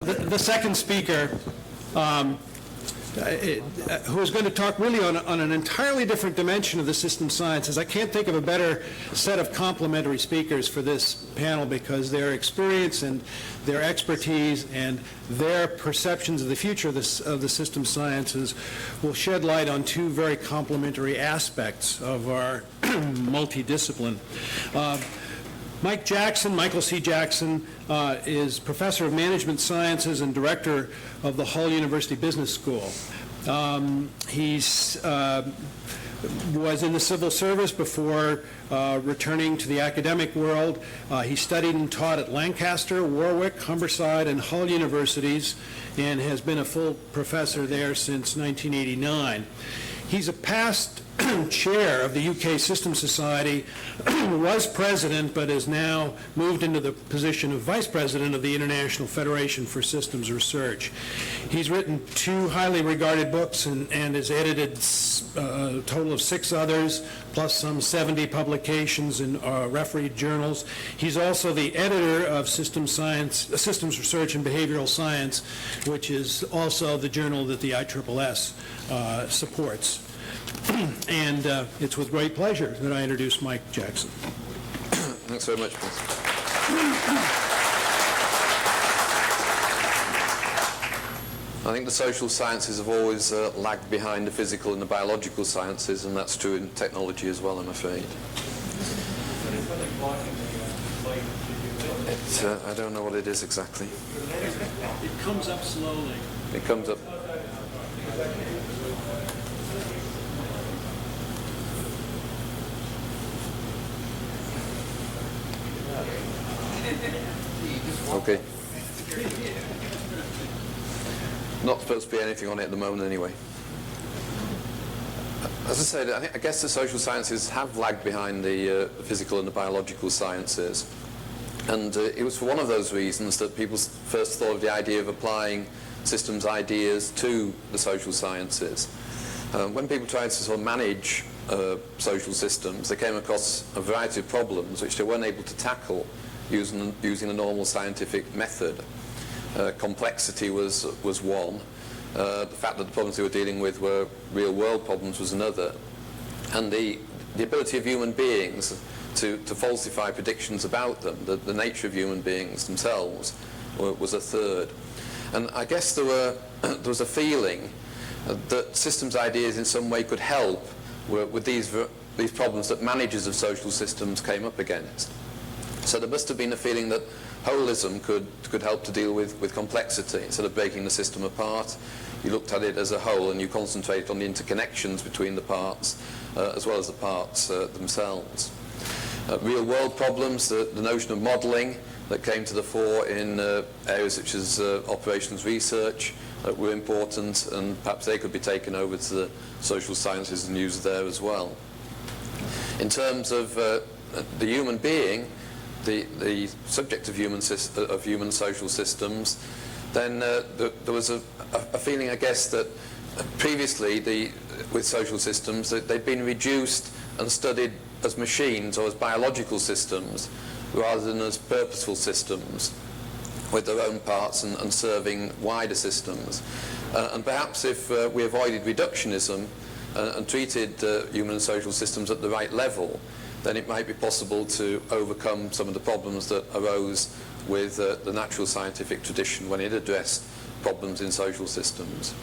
The second speaker, who is going to talk really on an entirely different dimension of the system sciences. I can't think of a better set of complementary speakers for this panel because their experience and their expertise and their perceptions of the future of the system sciences will shed light on two very complementary aspects of our multidiscipline. Michael C. Jackson is Professor of Management Sciences and Director of the Hull University Business School. He was in the civil service before returning to the academic world. He studied and taught at Lancaster, Warwick, Humberside, and Hull Universities, and has been a full professor there since 1989. He's a past chair of the UK System Society, was president, but has now moved into the position of vice president of the International Federation for Systems Research. He's written 2 highly regarded books and has edited a total of 6 others, plus some 70 publications in refereed journals. He's also the editor of Systems Research and Behavioral Science, which is also the journal that the ISSS supports. And it's with great pleasure that I introduce Mike Jackson. Thanks very much, Paul. I think the social sciences have always lagged behind the physical and the biological sciences, and that's true in technology as well, I'm afraid. I don't know what it is exactly. It comes up slowly. It comes up. Okay. Not supposed to be anything on it at the moment anyway. As I said, I guess the social sciences have lagged behind the physical and the biological sciences. And it was for one of those reasons that people first thought of the idea of applying systems ideas to the social sciences. When people tried to sort of manage social systems, they came across a variety of problems which they weren't able to tackle using a normal scientific method. Complexity was one. The fact that the problems they were dealing with were real-world problems was another. And the ability of human beings to falsify predictions about them, the nature of human beings themselves, was a third. And I guess there was a feeling that systems ideas in some way could help with these problems that managers of social systems came up against. So there must have been a feeling that holism could help to deal with complexity. Instead of breaking the system apart, you looked at it as a whole and you concentrated on the interconnections between the parts as well as the parts themselves. Real-world problems, the notion of modelling that came to the fore in areas such as operations research were important, and perhaps they could be taken over to the social sciences and used there as well. In terms of the human being, the subject of human social systems, then there was a feeling, I guess, that previously with social systems that they'd been reduced and studied as machines or as biological systems rather than as purposeful systems with their own parts and serving wider systems. And perhaps if we avoided reductionism and treated human and social systems at the right level, then it might be possible to overcome some of the problems that arose with the natural scientific tradition when it addressed problems in social systems.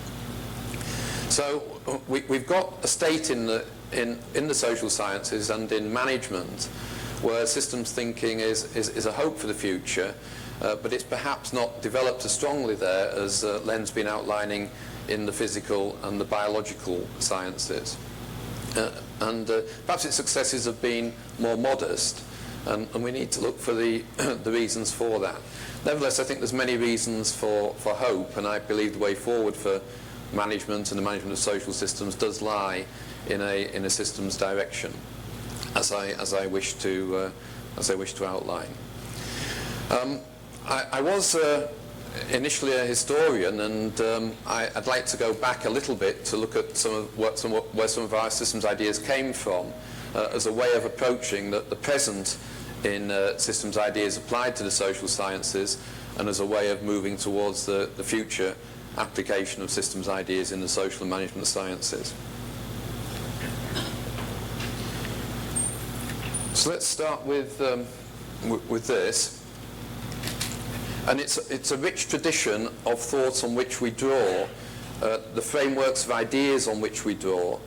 So we've got a state in the social sciences and in management where systems thinking is a hope for the future, but it's perhaps not developed as strongly there as Len's been outlining in the physical and the biological sciences. And perhaps its successes have been more modest, and we need to look for the reasons for that. Nevertheless, I think there's many reasons for hope, and I believe the way forward for management and the management of social systems does lie in a systems direction, as I wish to outline. I was initially a historian, and I'd like to go back a little bit to look at where some of our systems ideas came from as a way of approaching the present in systems ideas applied to the social sciences, and as a way of moving towards the future application of systems ideas in the social and management sciences. So let's start with this. And it's a rich tradition of thoughts on which we draw, the frameworks of ideas on which we draw,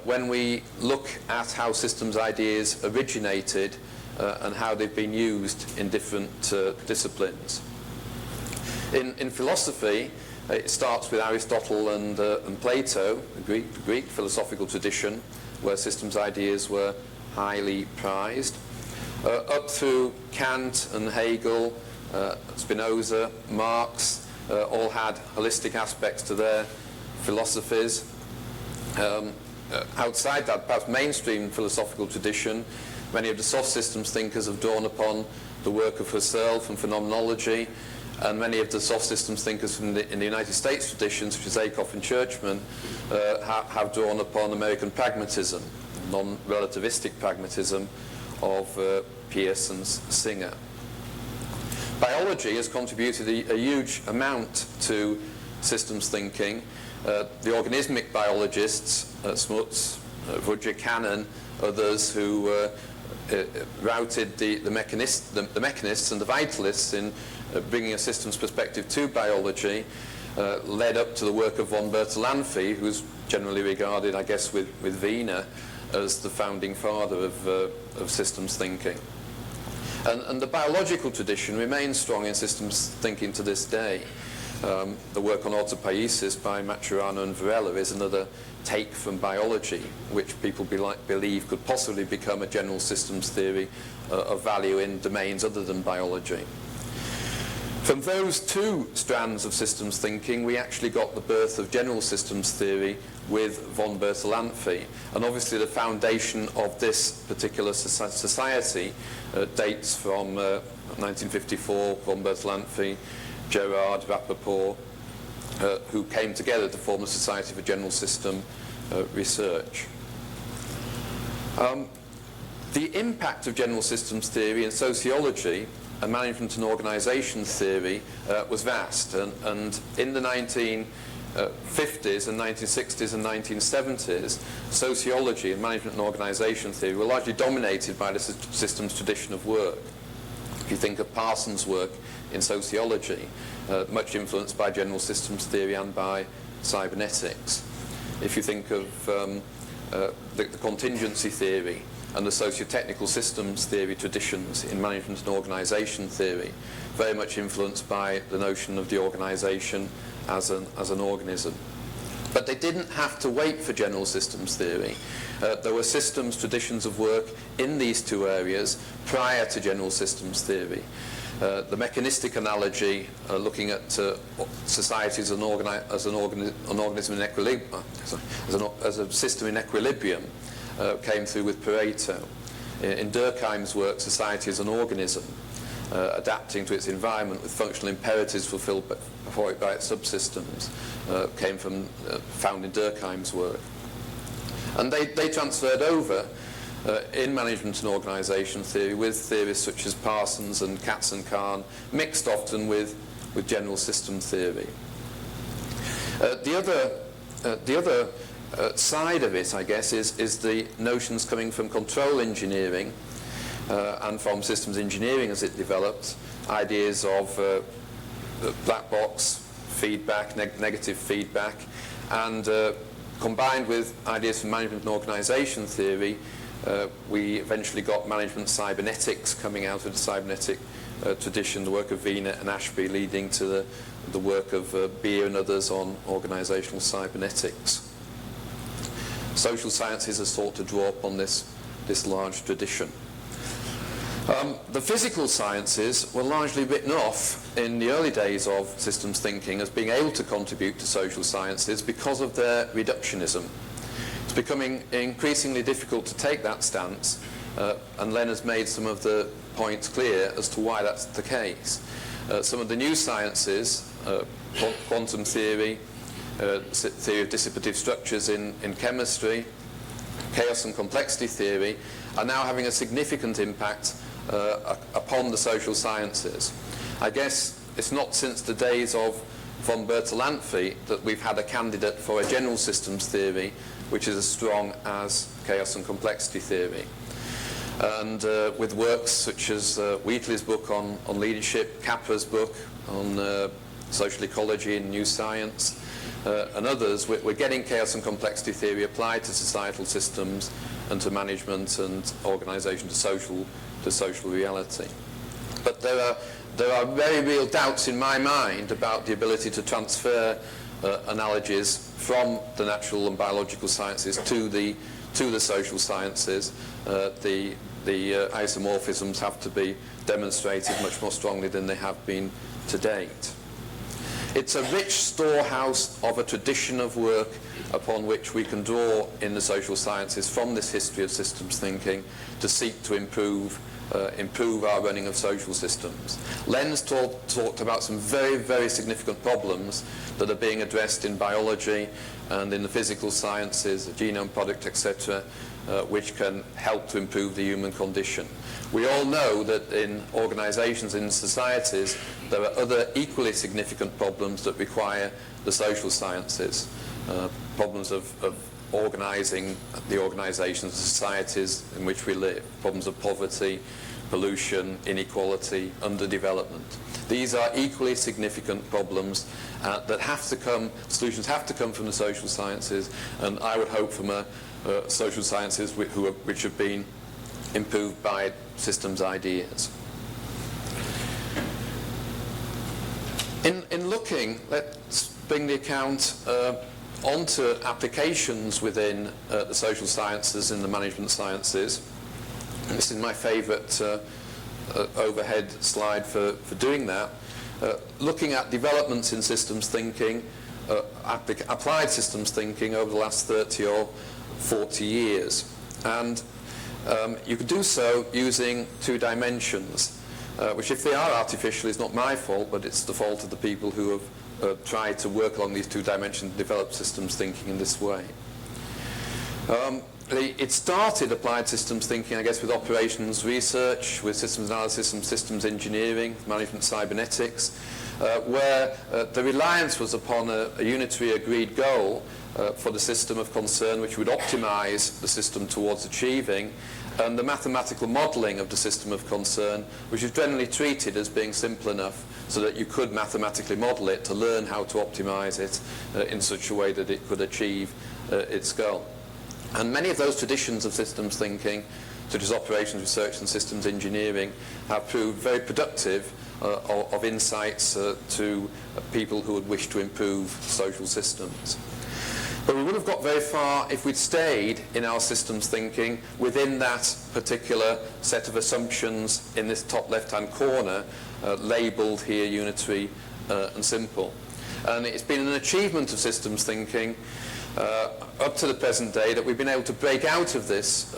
when we look at how systems ideas originated and how they've been used in different disciplines. In philosophy, it starts with Aristotle and Plato, the Greek philosophical tradition, where systems ideas were highly prized, up through Kant and Hegel, Spinoza, Marx, all had holistic aspects to their philosophies. Outside that, perhaps mainstream philosophical tradition, many of the soft systems thinkers have drawn upon the work of Husserl from phenomenology, and many of the soft systems thinkers in the United States tradition, such as Akoff and Churchman, have drawn upon American pragmatism, non-relativistic pragmatism of Peirce and Singer. Biology has contributed a huge amount to systems thinking. The organismic biologists, Smuts, Rudger Cannon, others who routed the mechanists and the vitalists in bringing a systems perspective to biology, led up to the work of von Bertalanffy, who's generally regarded, I guess, with Wiener as the founding father of systems thinking. And the biological tradition remains strong in systems thinking to this day. The work on autopoiesis by Maturana and Varela is another take from biology, which people believe could possibly become a general systems theory of value in domains other than biology. From those two strands of systems thinking, we actually got the birth of general systems theory with von Bertalanffy. And obviously the foundation of this particular society dates from 1954, von Bertalanffy, Gerard, Rappaport, who came together to form the Society for General System Research. The impact of general systems theory in sociology and management and organisation theory was vast, and in the 1950s and 1960s and 1970s, sociology and management and organisation theory were largely dominated by the systems tradition of work. If you think of Parsons' work in sociology, much influenced by general systems theory and by cybernetics. If you think of the contingency theory and the socio-technical systems theory traditions in management and organisation theory, very much influenced by the notion of the organisation as an organism. But they didn't have to wait for general systems theory. There were systems traditions of work in these two areas prior to general systems theory. The mechanistic analogy, looking at society as as a system in equilibrium, came through with Pareto. In Durkheim's work, society as an organism, adapting to its environment with functional imperatives fulfilled for it by its subsystems, found in Durkheim's work. And they transferred over in management and organisation theory with theorists such as Parsons and Katz and Kahn, mixed often with general system theory. The other side of it, I guess, is the notions coming from control engineering and from systems engineering as it developed, ideas of black box feedback, negative feedback, and combined with ideas from management and organisation theory, we eventually got management cybernetics coming out of the cybernetic tradition, the work of Wiener and Ashby, leading to the work of Beer and others on organisational cybernetics. Social sciences has sought to draw upon this large tradition. The physical sciences were largely written off in the early days of systems thinking as being able to contribute to social sciences because of their reductionism. It's becoming increasingly difficult to take that stance, and Len has made some of the points clear as to why that's the case. Some of the new sciences, quantum theory, theory of dissipative structures in chemistry, chaos and complexity theory, are now having a significant impact upon the social sciences. I guess it's not since the days of von Bertalanffy that we've had a candidate for a general systems theory which is as strong as chaos and complexity theory. And with works such as Wheatley's book on leadership, Capra's book on social ecology and new science, and others, we're getting chaos and complexity theory applied to societal systems and to management and organisation, to social reality. But there are very real doubts in my mind about the ability to transfer analogies from the natural and biological sciences to the social sciences. The isomorphisms have to be demonstrated much more strongly than they have been to date. It's a rich storehouse of a tradition of work upon which we can draw in the social sciences from this history of systems thinking to seek to improve our running of social systems. Len's talked about some very, very significant problems that are being addressed in biology and in the physical sciences, the genome project, etc., which can help to improve the human condition. We all know that in organisations, in societies, there are other equally significant problems that require the social sciences, problems of organising the organisations, the societies in which we live, problems of poverty, pollution, inequality, underdevelopment. These are equally significant problems that have to come, solutions have to come from the social sciences, and I would hope from social sciences which have been improved by systems ideas. In looking, let's bring the account onto applications within the social sciences and the management sciences. This is my favourite overhead slide for doing that. Looking at developments in systems thinking, applied systems thinking over the last 30 or 40 years. And you could do so using two dimensions, which if they are artificial is not my fault, but it's the fault of the people who have tried to work along these two dimensions and develop systems thinking in this way. It started applied systems thinking, I guess, with operations research, with systems analysis and systems engineering, management cybernetics, where the reliance was upon a unitary agreed goal for the system of concern which would optimize the system towards achieving, and the mathematical modelling of the system of concern, which is generally treated as being simple enough so that you could mathematically model it to learn how to optimize it in such a way that it could achieve its goal. And many of those traditions of systems thinking, such as operations research and systems engineering, have proved very productive of insights to people who would wish to improve social systems. But we wouldn't have got very far if we'd stayed in our systems thinking within that particular set of assumptions in this top left-hand corner, labelled here unitary and simple. And it's been an achievement of systems thinking up to the present day that we've been able to break out of this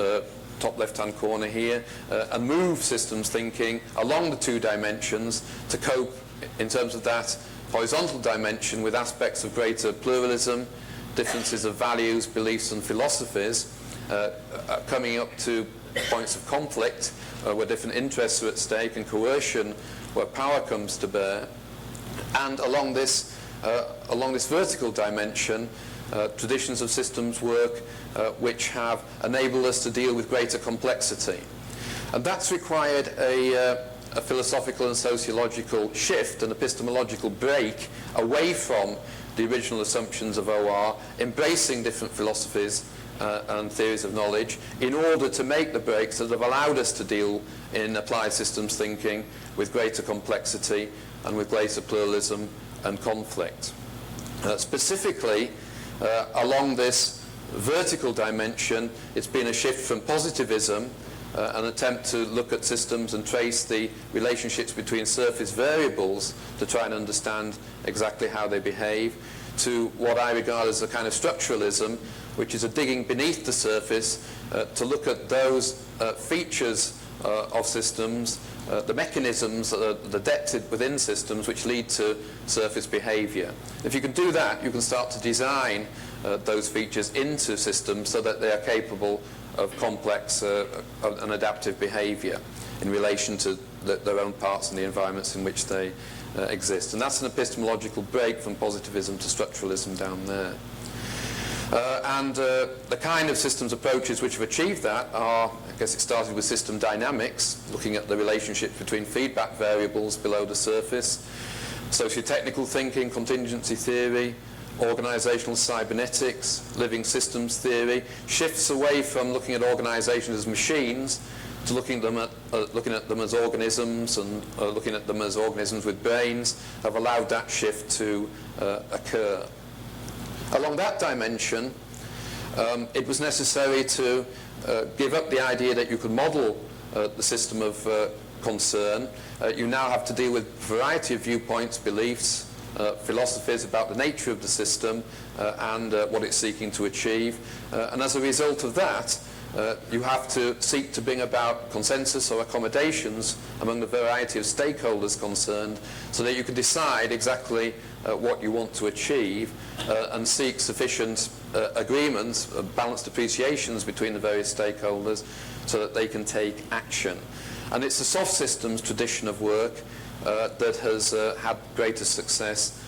top left-hand corner here and move systems thinking along the two dimensions to cope in terms of that horizontal dimension with aspects of greater pluralism, differences of values, beliefs and philosophies, coming up to points of conflict where different interests are at stake, and coercion where power comes to bear. And along this vertical dimension, traditions of systems work which have enabled us to deal with greater complexity. And that's required a philosophical and sociological shift, an epistemological break away from the original assumptions of OR, embracing different philosophies and theories of knowledge in order to make the breaks that have allowed us to deal in applied systems thinking with greater complexity and with greater pluralism and conflict. Specifically, along this vertical dimension, it's been a shift from positivism, an attempt to look at systems and trace the relationships between surface variables to try and understand exactly how they behave, to what I regard as a kind of structuralism, which is a digging beneath the surface to look at those features of systems, the mechanisms, the depth within systems which lead to surface behavior. If you can do that, you can start to design those features into systems so that they are capable of complex and adaptive behavior. in relation to their own parts and the environments in which they exist. And that's an epistemological break from positivism to structuralism down there. And the kind of systems approaches which have achieved that are, I guess it started with system dynamics, looking at the relationship between feedback variables below the surface, socio-technical thinking, contingency theory, organizational cybernetics, living systems theory, shifts away from looking at organizations as machines to looking at them as organisms, and looking at them as organisms with brains, have allowed that shift to occur. Along that dimension, it was necessary to give up the idea that you could model the system of concern. You now have to deal with a variety of viewpoints, beliefs, philosophies about the nature of the system and what it's seeking to achieve. And as a result of that, you have to seek to bring about consensus or accommodations among the variety of stakeholders concerned so that you can decide exactly what you want to achieve and seek sufficient agreements, balanced appreciations between the various stakeholders so that they can take action. And it's the soft systems tradition of work that has had greater success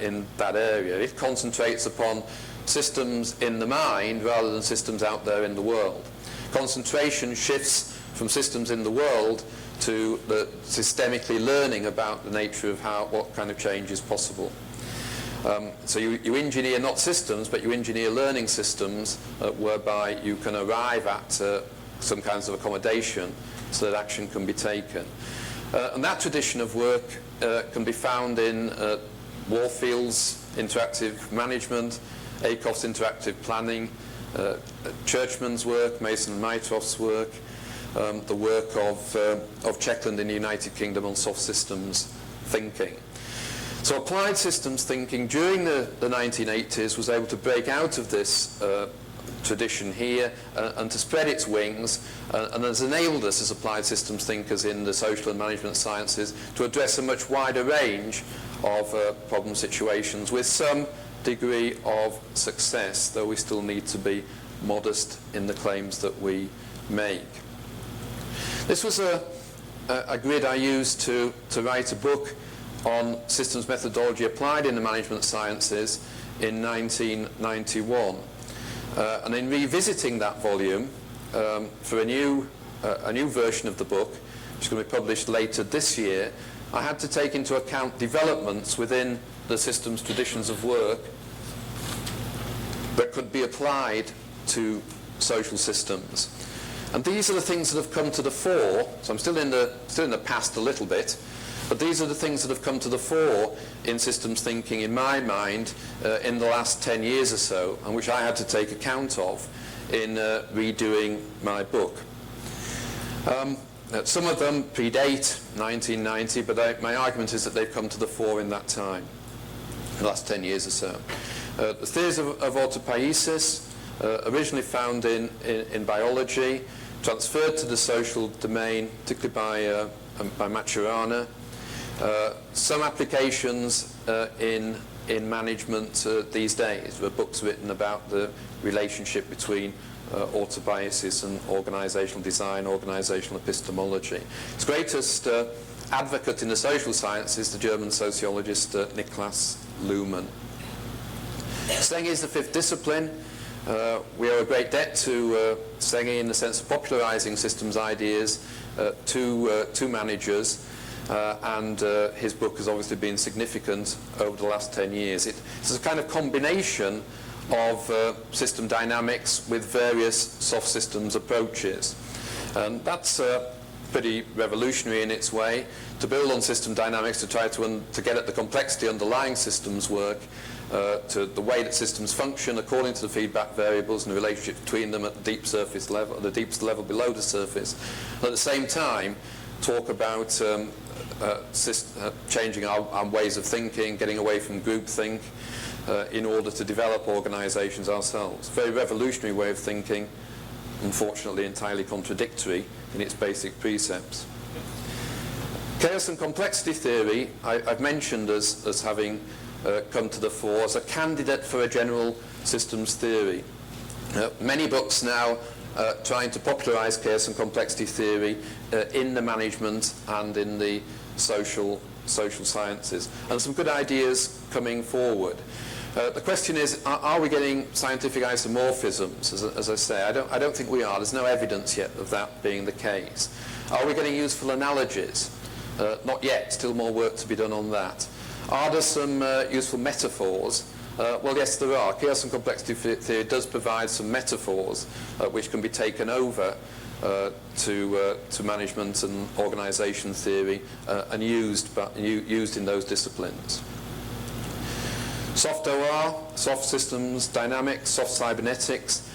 in that area. It concentrates upon systems in the mind rather than systems out there in the world. Concentration shifts from systems in the world to the systemically learning about the nature of what kind of change is possible. So you engineer not systems, but you engineer learning systems whereby you can arrive at some kinds of accommodation so that action can be taken. And that tradition of work can be found in Warfield's interactive management, Akoff's interactive planning, Churchman's work, Mason and Mytroff's work, the work of Checkland in the United Kingdom on soft systems thinking. So applied systems thinking during the 1980s was able to break out of this tradition here and to spread its wings, and has enabled us as applied systems thinkers in the social and management sciences to address a much wider range of problem situations with some degree of success, though we still need to be modest in the claims that we make. This was a grid I used to write a book on systems methodology applied in the management sciences in 1991. And in revisiting that volume for a new version of the book, which is going to be published later this year, I had to take into account developments within the systems traditions of work that could be applied to social systems. And these are the things that have come to the fore. So I'm still in the past a little bit, but these are the things that have come to the fore in systems thinking, in my mind, in the last 10 years or so, and which I had to take account of in redoing my book. Some of them predate 1990, but my argument is that they've come to the fore in that time, the last 10 years or so. The theories of autopoiesis, originally found in biology, transferred to the social domain, particularly by Maturana. Some applications in management these days. There are books written about the relationship between autopoiesis and organizational design, organizational epistemology. Its greatest advocate in the social sciences, the German sociologist Niklas Luhmann. Stenge is the fifth discipline. We owe a great debt to Stenge in the sense of popularizing systems ideas to managers, and his book has obviously been significant over the last 10 years. It's a kind of combination of system dynamics with various soft systems approaches. And that's pretty revolutionary in its way, to build on system dynamics, to try to get at the complexity underlying systems work, to the way that systems function according to the feedback variables and the relationship between them at the deep surface level, the deepest level below the surface. And at the same time, talk about changing our ways of thinking, getting away from groupthink in order to develop organizations ourselves. Very revolutionary way of thinking, unfortunately entirely contradictory in its basic precepts. Chaos and complexity theory I've mentioned as having come to the fore as a candidate for a general systems theory. Many books now trying to popularize chaos and complexity theory in the management and in the social sciences. And some good ideas coming forward. The question is, are we getting scientific isomorphisms? As I say, I don't think we are. There's no evidence yet of that being the case. Are we getting useful analogies? Not yet. Still more work to be done on that. Are there some useful metaphors? Well, yes, there are. Chaos and complexity theory does provide some metaphors which can be taken over to management and organisation theory and used in those disciplines. Soft OR, soft systems dynamics, soft cybernetics,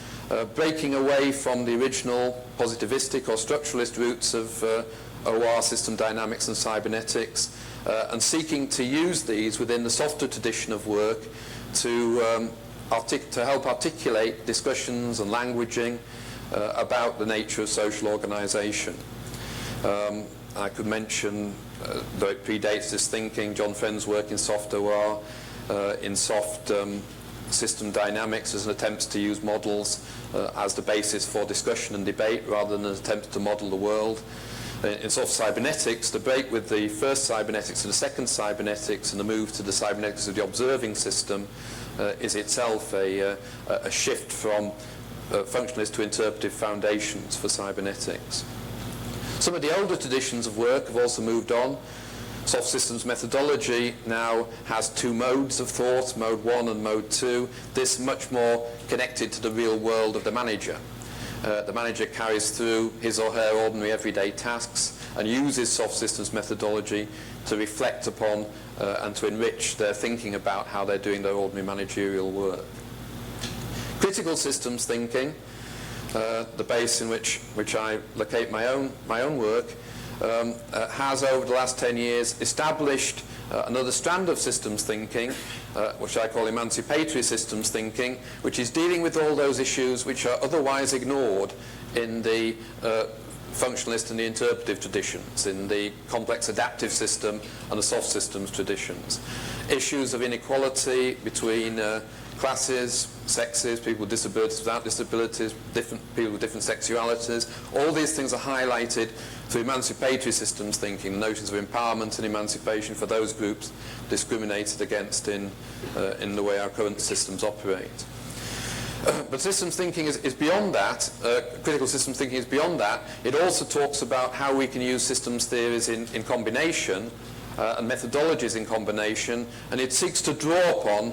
breaking away from the original positivistic or structuralist roots of OR, system dynamics and cybernetics, and seeking to use these within the softer tradition of work to help articulate discussions and languaging about the nature of social organisation. I could mention, though it predates this thinking, John Friend's work in soft OR, in soft system dynamics as an attempt to use models as the basis for discussion and debate rather than an attempt to model the world. In soft cybernetics, the break with the first cybernetics to the second cybernetics and the move to the cybernetics of the observing system is itself a shift from functionalist to interpretive foundations for cybernetics. Some of the older traditions of work have also moved on. Soft systems methodology now has two modes of thought, mode 1 and mode 2. This much more connected to the real world of the manager. The manager carries through his or her ordinary everyday tasks and uses soft systems methodology to reflect upon and to enrich their thinking about how they're doing their ordinary managerial work. Critical systems thinking, the base in which I locate my own work, has over the last 10 years established another strand of systems thinking, which I call emancipatory systems thinking, which is dealing with all those issues which are otherwise ignored in the functionalist and the interpretive traditions, in the complex adaptive system and the soft systems traditions. Issues of inequality between classes, sexes, people with disabilities, without disabilities, people with different sexualities. All these things are highlighted through emancipatory systems thinking, the notions of empowerment and emancipation for those groups discriminated against in the way our current systems operate. But systems thinking is beyond that. Critical systems thinking is beyond that. It also talks about how we can use systems theories in combination and methodologies in combination, and it seeks to draw upon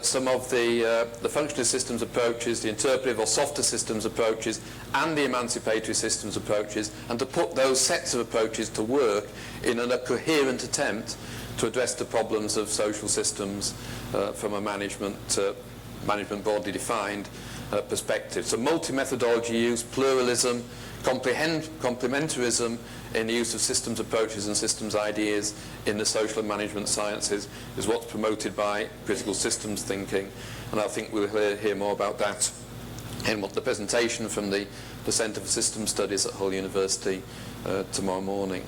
some of the functionalist systems approaches, the interpretive or softer systems approaches, and the emancipatory systems approaches, and to put those sets of approaches to work in a coherent attempt to address the problems of social systems from a management broadly defined perspective. So multi-methodology use, pluralism, complementarism in the use of systems approaches and systems ideas in the social and management sciences is what's promoted by critical systems thinking, and I think we'll hear more about that in the presentation from the Centre for Systems Studies at Hull University tomorrow morning.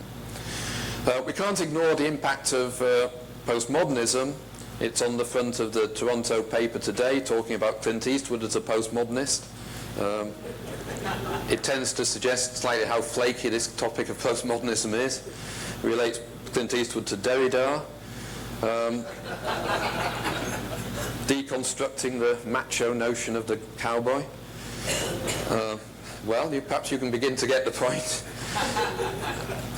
We can't ignore the impact of postmodernism. It's on the front of the Toronto paper today, talking about Clint Eastwood as a postmodernist. It tends to suggest slightly how flaky this topic of postmodernism is. It relates Clint Eastwood to Derrida, deconstructing the macho notion of the cowboy. Well, perhaps you can begin to get the point.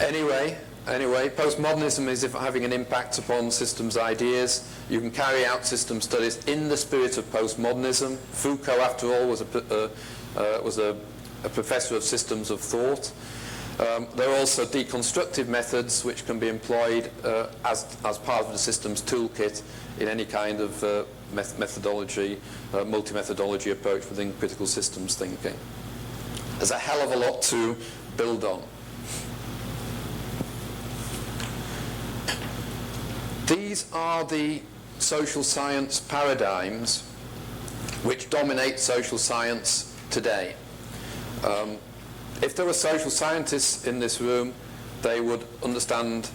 Anyway, postmodernism is having an impact upon systems ideas. You can carry out system studies in the spirit of postmodernism. Foucault, after all, was a professor of systems of thought. There are also deconstructive methods which can be employed as part of the systems toolkit in any kind of methodology, multi-methodology approach within critical systems thinking. There's a hell of a lot to build on. These are the social science paradigms which dominate social science today. If there were social scientists in this room, they would understand,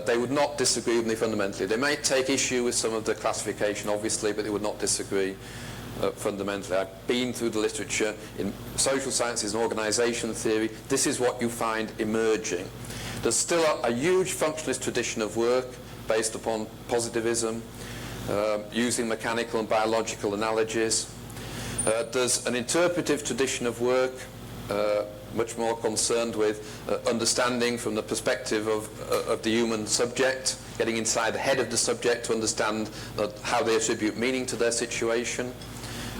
they would not disagree with me fundamentally. They might take issue with some of the classification, obviously, but they would not disagree fundamentally. I've been through the literature in social sciences and organisation theory. This is what you find emerging. There's still a huge functionalist tradition of work based upon positivism, using mechanical and biological analogies. There's an interpretive tradition of work, much more concerned with understanding from the perspective of the human subject, getting inside the head of the subject to understand how they attribute meaning to their situation,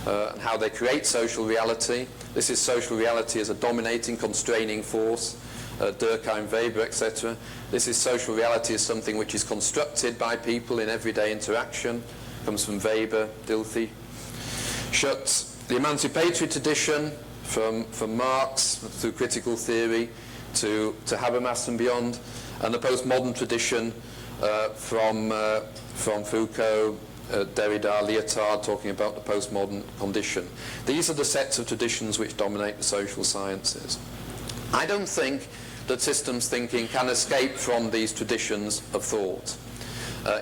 and how they create social reality. This is social reality as a dominating, constraining force, Durkheim, Weber, etc. This is social reality as something which is constructed by people in everyday interaction, comes from Weber, Dilthey, Schutz. The emancipatory tradition, from Marx through critical theory to Habermas and beyond, and the postmodern tradition from Foucault, Derrida, Lyotard, talking about the postmodern condition. These are the sets of traditions which dominate the social sciences. I don't think that systems thinking can escape from these traditions of thought.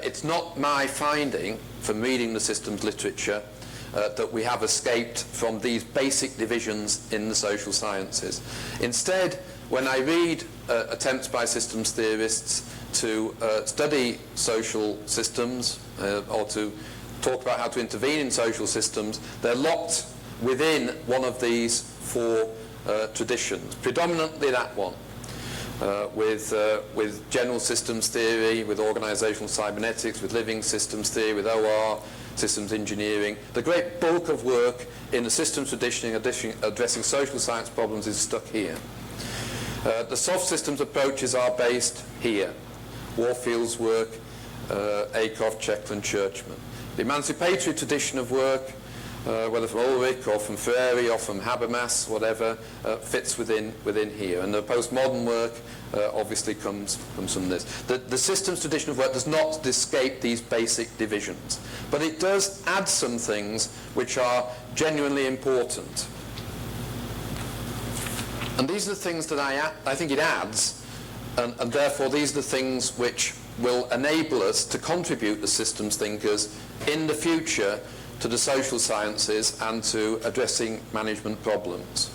It's not my finding from reading the systems literature that we have escaped from these basic divisions in the social sciences. Instead, when I read attempts by systems theorists to study social systems or to talk about how to intervene in social systems, they're locked within one of these four traditions, predominantly that one, with general systems theory, with organizational cybernetics, with living systems theory, with OR, systems engineering. The great bulk of work in the systems tradition addressing social science problems is stuck here. The soft systems approaches are based here. Warfield's work, Acroft, Checkland, Churchman. The emancipatory tradition of work, whether from Ulrich or from Freire or from Habermas, whatever, fits within here. And the postmodern work obviously comes from this. The systems tradition of work does not escape these basic divisions, but it does add some things which are genuinely important. And these are the things that I think it adds, and therefore these are the things which will enable us to contribute as systems thinkers in the future to the social sciences and to addressing management problems.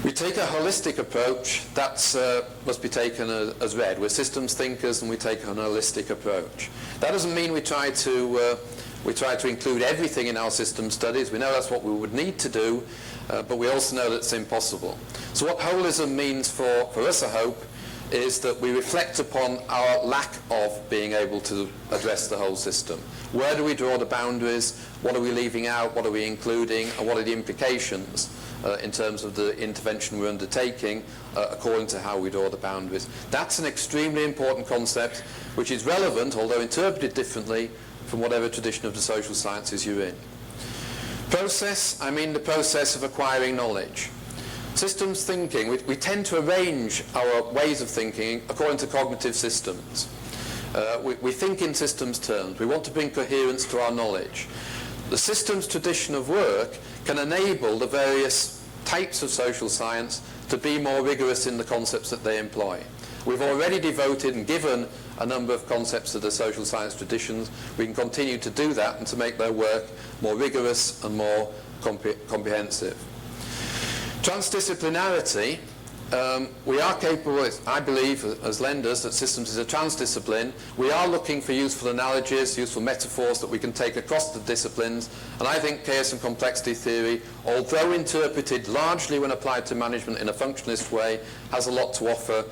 We take a holistic approach. That must be taken as read. We're systems thinkers and we take a holistic approach. That doesn't mean we try to include everything in our system studies. We know that's what we would need to do, but we also know that it's impossible. So what holism means for us, I hope, is that we reflect upon our lack of being able to address the whole system. Where do we draw the boundaries? What are we leaving out? What are we including? And what are the implications in terms of the intervention we're undertaking according to how we draw the boundaries? That's an extremely important concept which is relevant, although interpreted differently, from whatever tradition of the social sciences you're in. Process, I mean the process of acquiring knowledge. Systems thinking, we tend to arrange our ways of thinking according to cognitive systems. We think in systems terms. We want to bring coherence to our knowledge. The systems tradition of work can enable the various types of social science to be more rigorous in the concepts that they employ. We've already devoted and given a number of concepts to the social science traditions. We can continue to do that and to make their work more rigorous and more comprehensive. Transdisciplinarity, we are capable, I believe, as lenders, that systems is a transdiscipline. We are looking for useful analogies, useful metaphors that we can take across the disciplines. And I think chaos and complexity theory, although interpreted largely when applied to management in a functionalist way, has a lot to offer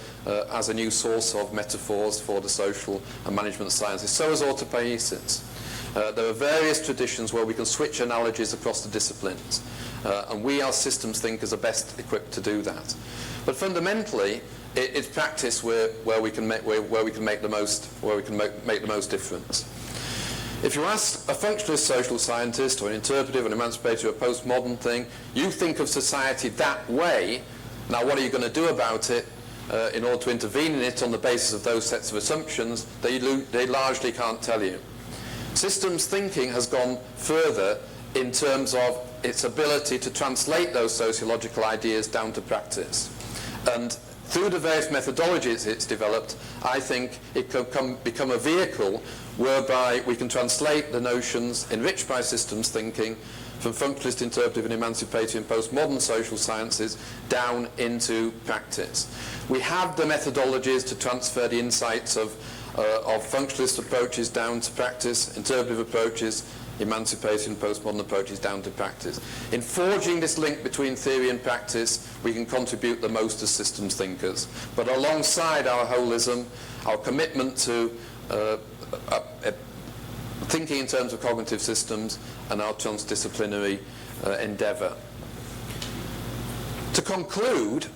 as a new source of metaphors for the social and management sciences. So is autopoiesis. There are various traditions where we can switch analogies across the disciplines. And we as systems thinkers are best equipped to do that. But fundamentally, it's practice where we can make the most difference. If you ask a functionalist social scientist or an interpretive, an emancipatory, or postmodern thing, you think of society that way. Now, what are you going to do about it in order to intervene in it on the basis of those sets of assumptions? They largely can't tell you. Systems thinking has gone further in terms of its ability to translate those sociological ideas down to practice. And through the various methodologies it's developed, I think it can become a vehicle whereby we can translate the notions enriched by systems thinking from functionalist, interpretive and emancipatory and postmodern social sciences down into practice. We have the methodologies to transfer the insights of functionalist approaches down to practice, interpretive approaches, emancipatory and postmodern approaches down to practice. In forging this link between theory and practice, we can contribute the most as systems thinkers. But alongside our holism, our commitment to thinking in terms of cognitive systems and our transdisciplinary endeavour. To conclude,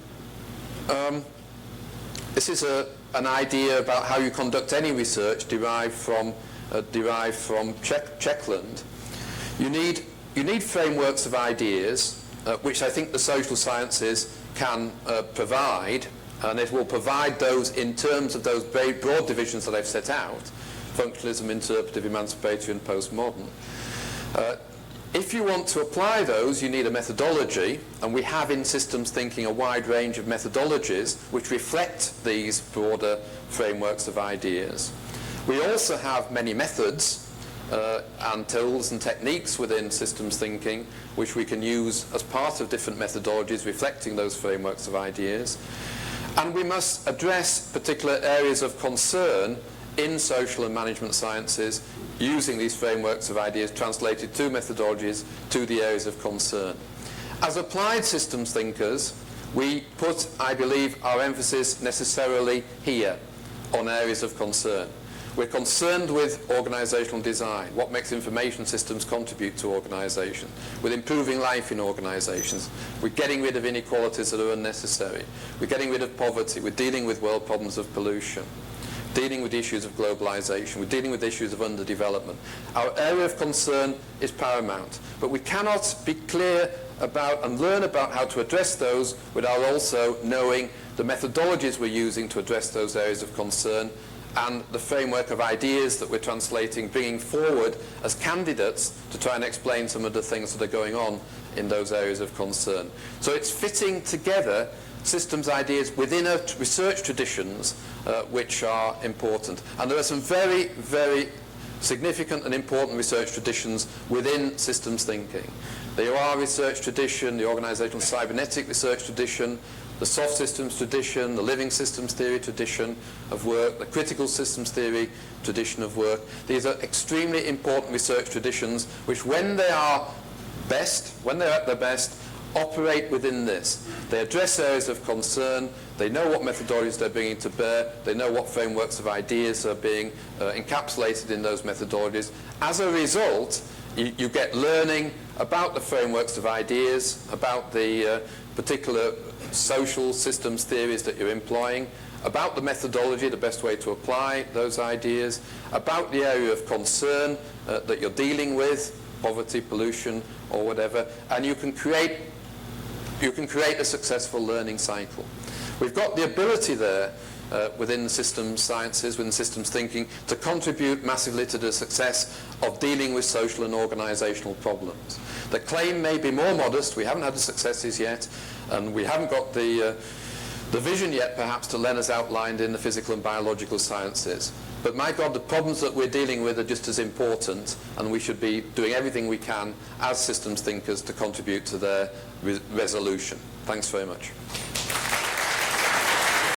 this is an idea about how you conduct any research derived from Checkland. You need frameworks of ideas, which I think the social sciences can provide, and it will provide those in terms of those very broad divisions that I've set out: functionalism, interpretive, emancipatory and postmodern. If you want to apply those, you need a methodology, and we have in systems thinking a wide range of methodologies which reflect these broader frameworks of ideas. We also have many methods and tools and techniques within systems thinking which we can use as part of different methodologies reflecting those frameworks of ideas. And we must address particular areas of concern in social and management sciences using these frameworks of ideas translated to methodologies to the areas of concern. As applied systems thinkers, we put, I believe, our emphasis necessarily here on areas of concern. We're concerned with organisational design, what makes information systems contribute to organisation, with improving life in organisations. We're getting rid of inequalities that are unnecessary. We're getting rid of poverty. We're dealing with world problems of pollution, dealing with issues of globalisation. We're dealing with issues of underdevelopment. Our area of concern is paramount, but we cannot be clear about and learn about how to address those without also knowing the methodologies we're using to address those areas of concern and the framework of ideas that we're translating, bringing forward as candidates to try and explain some of the things that are going on in those areas of concern. So it's fitting together systems ideas within research traditions which are important. And there are some very, very significant and important research traditions within systems thinking. The OR research tradition, the organisational cybernetic research tradition, the soft systems tradition, the living systems theory tradition of work, the critical systems theory tradition of work. These are extremely important research traditions which, when they are best, when they're at their best, operate within this. They address areas of concern, they know what methodologies they're bringing to bear, they know what frameworks of ideas are being encapsulated in those methodologies. As a result, you get learning about the frameworks of ideas, about the particular social systems theories that you're employing, about the methodology, the best way to apply those ideas, about the area of concern that you're dealing with, poverty, pollution, or whatever, and you can create a successful learning cycle. We've got the ability there within the systems sciences, within systems thinking, to contribute massively to the success of dealing with social and organisational problems. The claim may be more modest, we haven't had the successes yet, and we haven't got the vision yet perhaps to Leonard's outlined in the physical and biological sciences. But my God, the problems that we're dealing with are just as important, and we should be doing everything we can as systems thinkers to contribute to their resolution. Thanks very much.